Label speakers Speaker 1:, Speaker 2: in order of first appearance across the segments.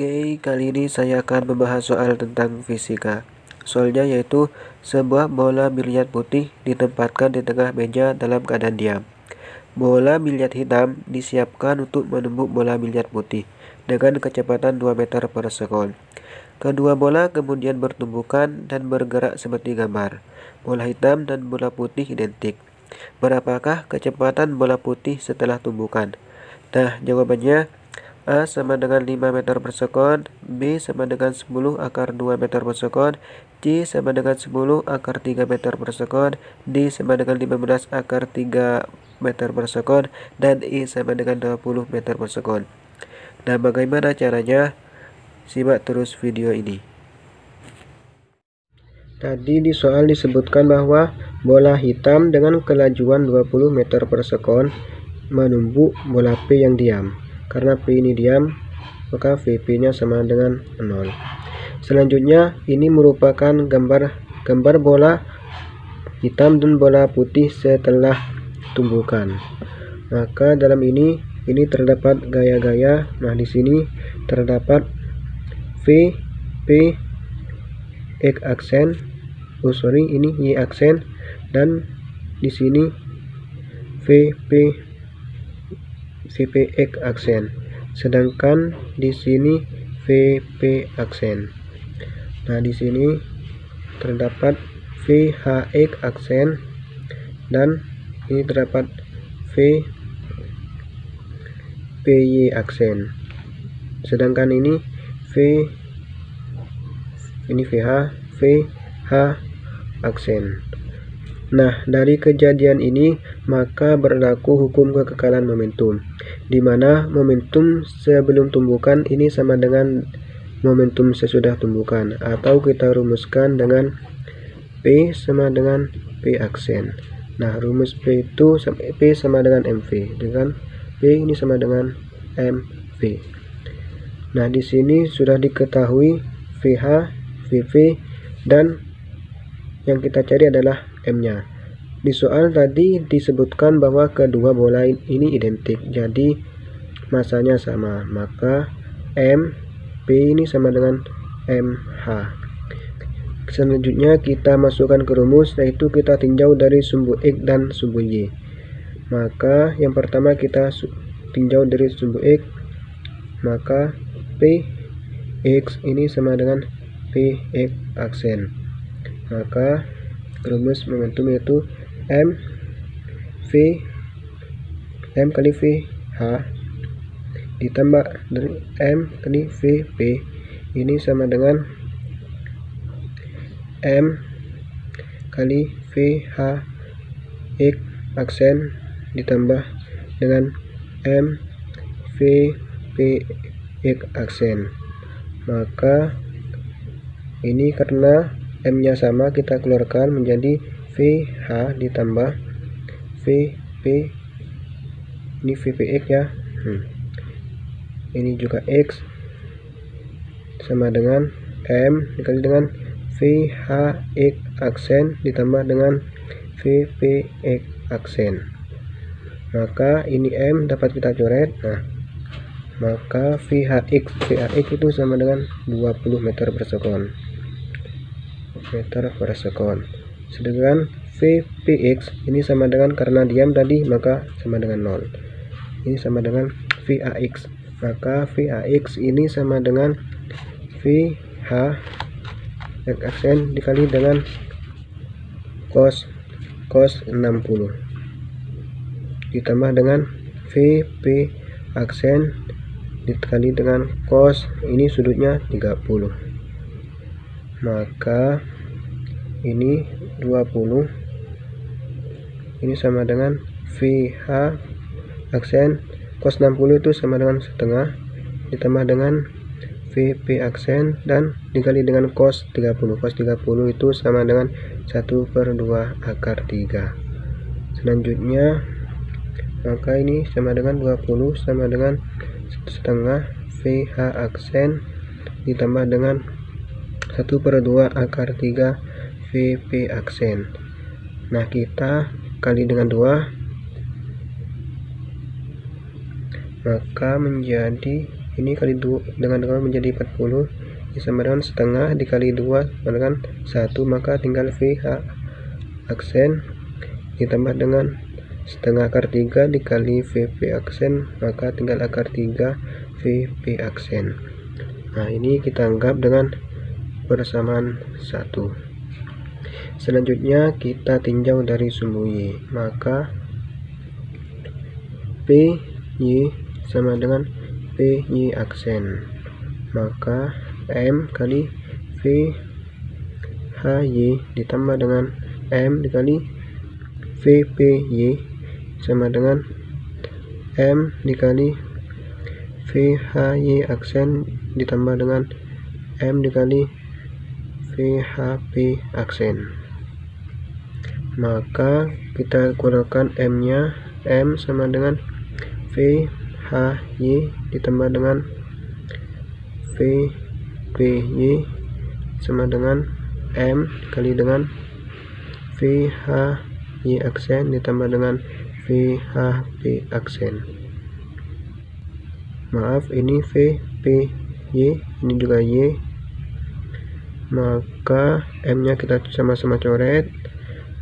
Speaker 1: Oke, kali ini saya akan membahas soal tentang fisika. Soalnya yaitu sebuah bola biliar putih ditempatkan di tengah meja dalam keadaan diam. Bola biliar hitam disiapkan untuk menumbuk bola biliar putih dengan kecepatan 2 meter per sekon. Kedua bola kemudian bertumbukan dan bergerak seperti gambar. Bola hitam dan bola putih identik. Berapakah kecepatan bola putih setelah tumbukan? Nah, jawabannya A sama dengan 5 meter per sekon, B sama dengan 10 akar 2 meter per sekon, C sama dengan 10 akar 3 meter per sekon, D sama dengan 15 akar 3 meter per sekon, dan E sama dengan 20 meter per sekon. Nah, bagaimana caranya? Simak terus video ini. Tadi di soal disebutkan bahwa bola hitam dengan kelajuan 20 meter per sekon menumbuk bola P yang diam. Karena P ini diam, maka VP-nya sama dengan 0. Selanjutnya, ini merupakan gambar bola hitam dan bola putih setelah tumbukan. Maka dalam ini terdapat gaya-gaya. Nah, di sini terdapat V, P, X aksen, ini Y aksen, dan di sini VP VPX aksen, sedangkan di sini VP aksen. Nah, di sini terdapat VHX aksen dan ini terdapat VPY aksen. Sedangkan ini VH aksen. Nah, dari kejadian ini maka berlaku hukum kekekalan momentum, di mana momentum sebelum tumbukan ini sama dengan momentum sesudah tumbukan, atau kita rumuskan dengan P sama dengan P aksen. Nah, rumus P itu P sama dengan MV, dengan P ini sama dengan MV. Nah, di sini sudah diketahui VH, VV, dan yang kita cari adalah M-nya. Di soal tadi disebutkan bahwa kedua bola ini identik, jadi masanya sama, maka M, P ini sama dengan MH. Selanjutnya kita masukkan ke rumus, yaitu kita tinjau dari sumbu X dan sumbu Y. Maka yang pertama kita tinjau dari sumbu X, maka P X ini sama dengan PX aksen. Maka rumus momentum yaitu M kali VH ditambah dari M kali VP ini sama dengan M kali VH X aksen ditambah dengan M VP X aksen. Maka ini karena M-nya sama, kita keluarkan menjadi VH ditambah VP, ini VPX ya, ini juga X sama dengan M dikali dengan VHX aksen ditambah dengan VPX aksen. Maka ini M dapat kita coret. Nah, maka VHX itu sama dengan 20 meter per sekon. Sedangkan VPX ini sama dengan, karena diam tadi maka sama dengan 0. Ini sama dengan VAX. Maka VAX ini sama dengan VH X aksen dikali dengan cos 60 ditambah dengan VP aksen dikali dengan cos, ini sudutnya 30. Maka ini 20 ini sama dengan VH aksen cos 60 itu sama dengan setengah ditambah dengan VP aksen dan dikali dengan cos 30. Cos 30 itu sama dengan 1/2 akar 3. Selanjutnya maka ini sama dengan 20 sama dengan setengah VH aksen ditambah dengan 1/2 akar 3 VP aksen. Nah, kita kali dengan 2 maka menjadi ini kali 2 dengan 2 menjadi 40, ini sama dengan setengah dikali 2 sama dengan 1, maka tinggal VH aksen ditambah dengan setengah akar 3 dikali VP aksen, maka tinggal akar 3 VP aksen. Nah, ini kita anggap dengan persamaan 1. Selanjutnya kita tinjau dari sumbu Y, maka PY sama dengan PY aksen, maka M kali VHY ditambah dengan M dikali VPY sama dengan M dikali VHY aksen ditambah dengan M dikali VHP aksen. Maka kita keluarkan M nya, M sama dengan VHY ditambah dengan VPY sama dengan M kali dengan VHY aksen ditambah dengan VHP aksen. Maaf, ini VPY, ini juga Y, maka M nya kita sama-sama coret,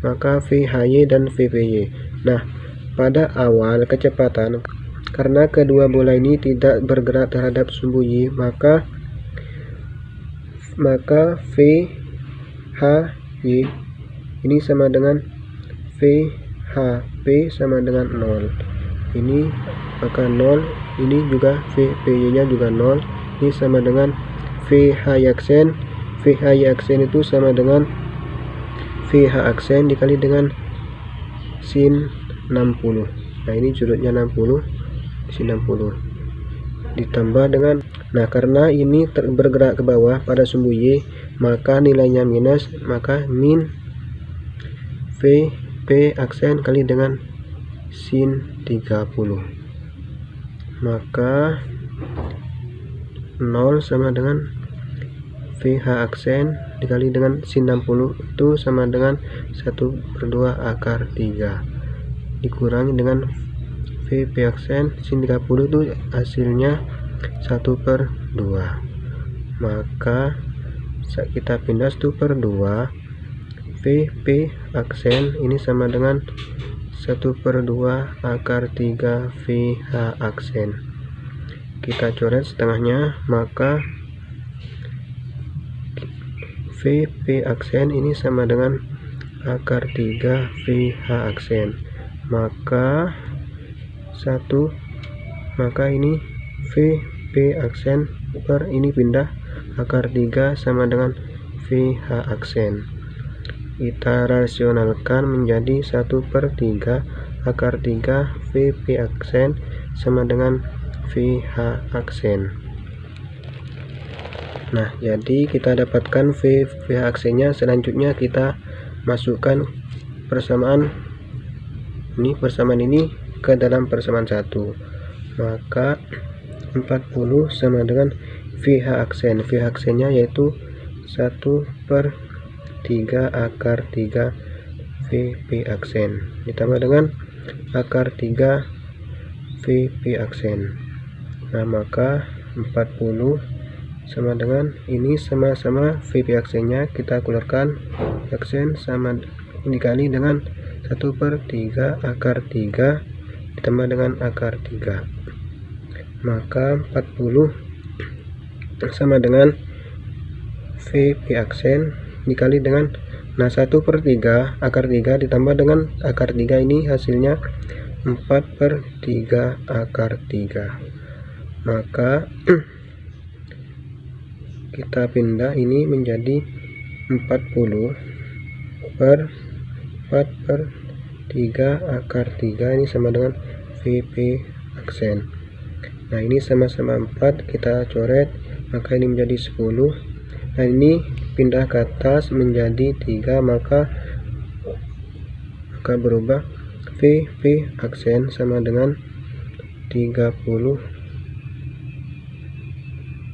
Speaker 1: maka VHY dan VPY. Nah, pada awal kecepatan, karena kedua bola ini tidak bergerak terhadap sumbu Y, maka VHY ini sama dengan VHP sama dengan 0. Ini maka 0, ini juga VPY nya juga 0. Ini sama dengan VHY aksen. VHY aksen itu sama dengan VH aksen dikali dengan sin 60. Nah, ini sudutnya 60, sin 60 ditambah dengan, nah karena ini bergerak ke bawah pada sumbu Y, maka nilainya minus, maka min VP aksen kali dengan sin 30, maka 0 sama dengan VH aksen dikali dengan sin 60 itu sama dengan 1/2 akar 3 dikurangi dengan VP aksen sin 30 itu hasilnya 1/2, maka kita pindah 1/2, VP aksen ini sama dengan 1/2 akar 3 VH aksen. Kita coret setengahnya, maka VP aksen ini sama dengan akar 3 VH aksen, maka ini VP aksen per ini pindah akar 3 sama dengan VH aksen. Kita rasionalkan menjadi 1/3 akar 3 VP aksen sama dengan VH aksen. Nah, jadi kita dapatkan VH aksennya. Selanjutnya kita masukkan persamaan ini ke dalam persamaan 1, maka 40 sama dengan VH aksen. VH aksennya yaitu 1/3 akar 3 VP aksen ditambah dengan akar 3 VP aksen. Nah, maka 40 sama dengan ini sama-sama VP aksennya kita keluarkan, aksen sama dikali dengan 1/3 akar 3 ditambah dengan akar 3, maka 40 sama dengan VP aksen dikali dengan, nah 1/3 akar 3 ditambah dengan akar 3 ini hasilnya 4/3 akar 3, maka kita pindah ini menjadi 40/4/3 akar 3 ini sama dengan VP aksen. Nah, ini sama-sama 4 kita coret, maka ini menjadi 10. Nah, ini pindah ke atas menjadi 3, maka berubah VP aksen sama dengan 30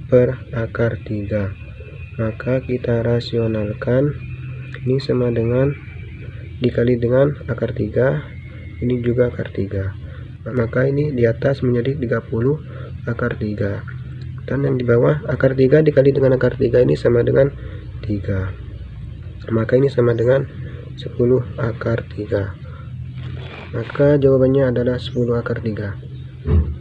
Speaker 1: per akar 3, maka kita rasionalkan ini sama dengan dikali dengan akar 3, ini juga akar 3, maka ini di atas menjadi 30 akar 3. Dan yang di bawah akar 3 dikali dengan akar 3 ini sama dengan 3. Maka ini sama dengan 10 akar 3. Maka jawabannya adalah 10 akar 3.